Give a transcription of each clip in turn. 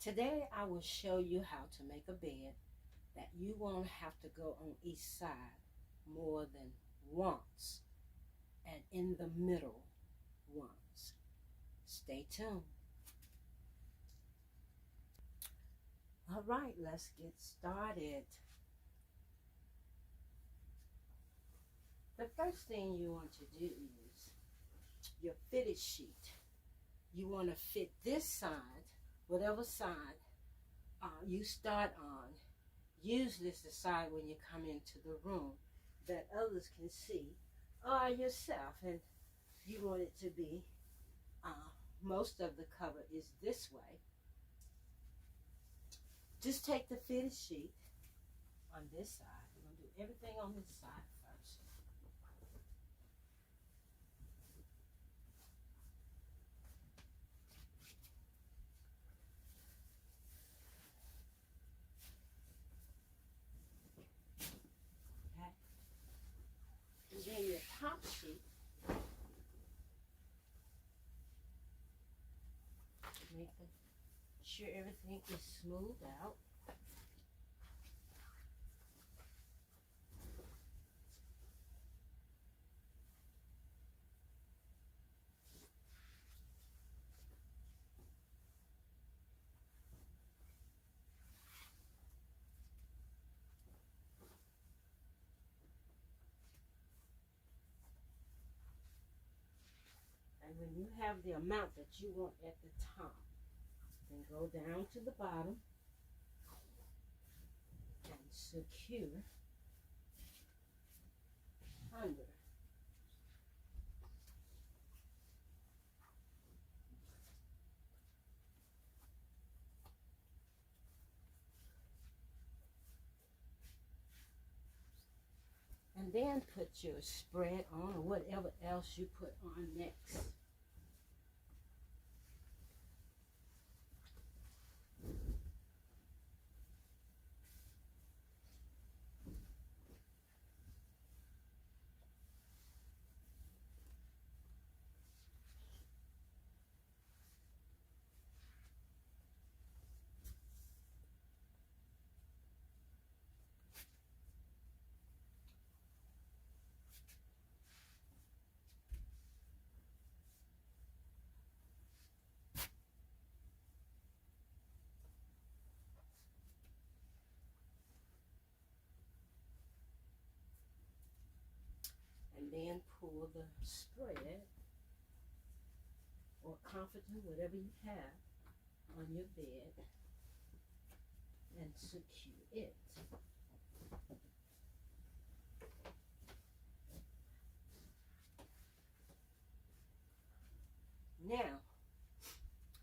Today I will show you how to make a bed that you won't have to go on each side more than once and in the middle once. Stay tuned. All right, let's get started. The first thing you want to do is your fitted sheet. You want to fit this side, whatever side you start on. Use this the side when you come into the room that others can see yourself, and you want it to be most of the cover is this way. Just take the fitted sheet on this side. We're going to do everything on this side first. Okay. And then your top sheet, make sure everything is smoothed out. And when you have the amount that you want at the top, then go down to the bottom and secure under. And then put your spread on or whatever else you put on next. And then pull the spread or comforter, whatever you have, on your bed and secure it. Now,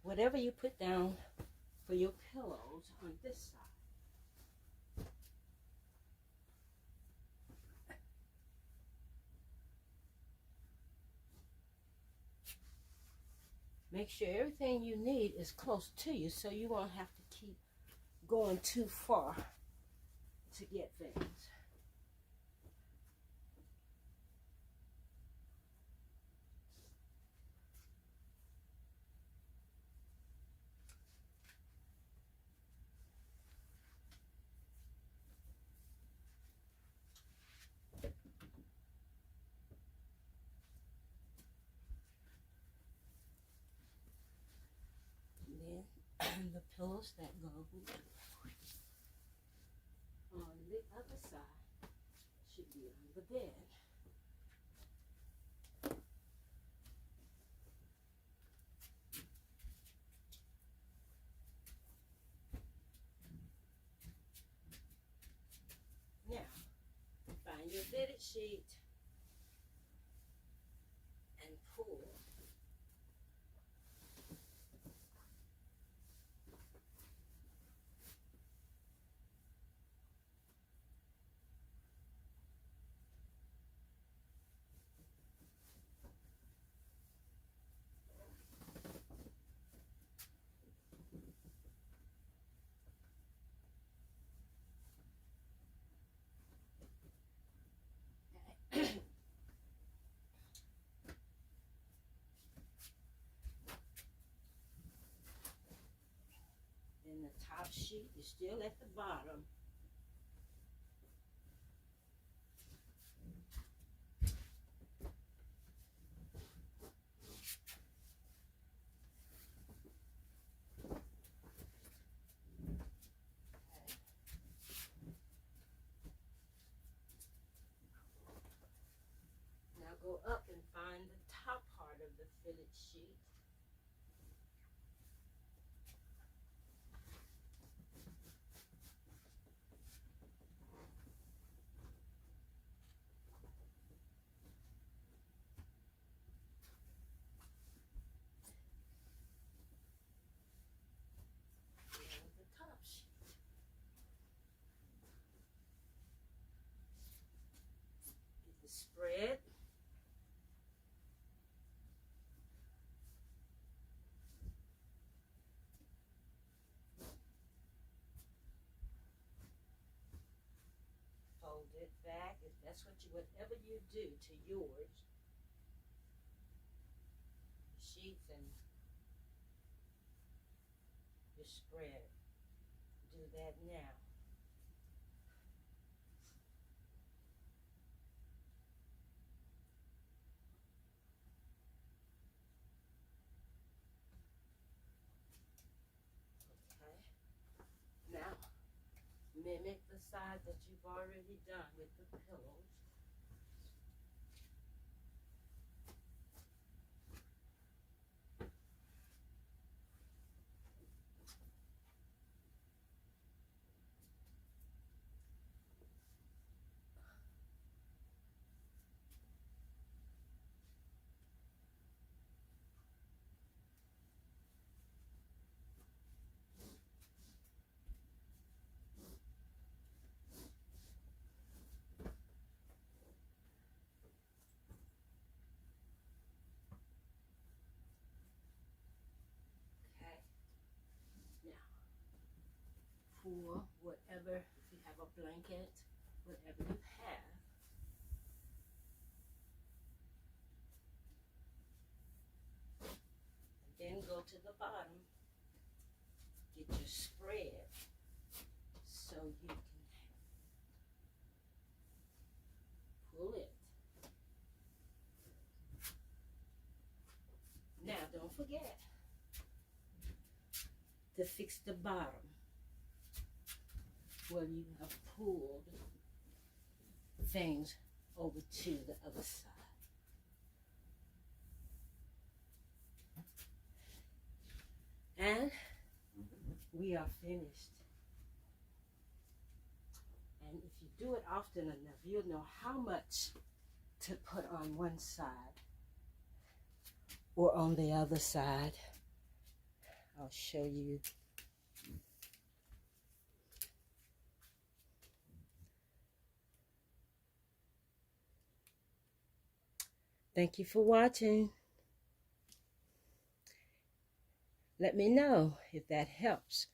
whatever you put down for your pillows on this side, make sure everything you need is close to you so you won't have to keep going too far to get things. And the pillows that go on the other side should be on the bed. Now, find your fitted sheet and pull. top sheet is still at the bottom. Now go up and find the top part of the fitted sheet. Spread. Fold it back if that's what you, whatever you do to yours, sheets and your spread. Do that now. Now, mimic the side that you've already done with the pillows. For whatever, if you have a blanket, whatever you have, and then go to the bottom, get your spread so you can pull it. Now don't forget to fix the bottom where you have pulled things over to the other side. And we are finished. And if you do it often enough, you'll know how much to put on one side or on the other side. I'll show you. Thank you for watching. Let me know if that helps,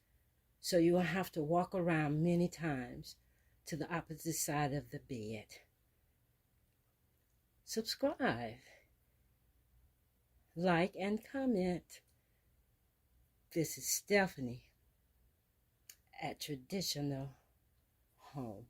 so you won't have to walk around many times to the opposite side of the bed. Subscribe, like, and comment. This is Stephanie at Traditional Home.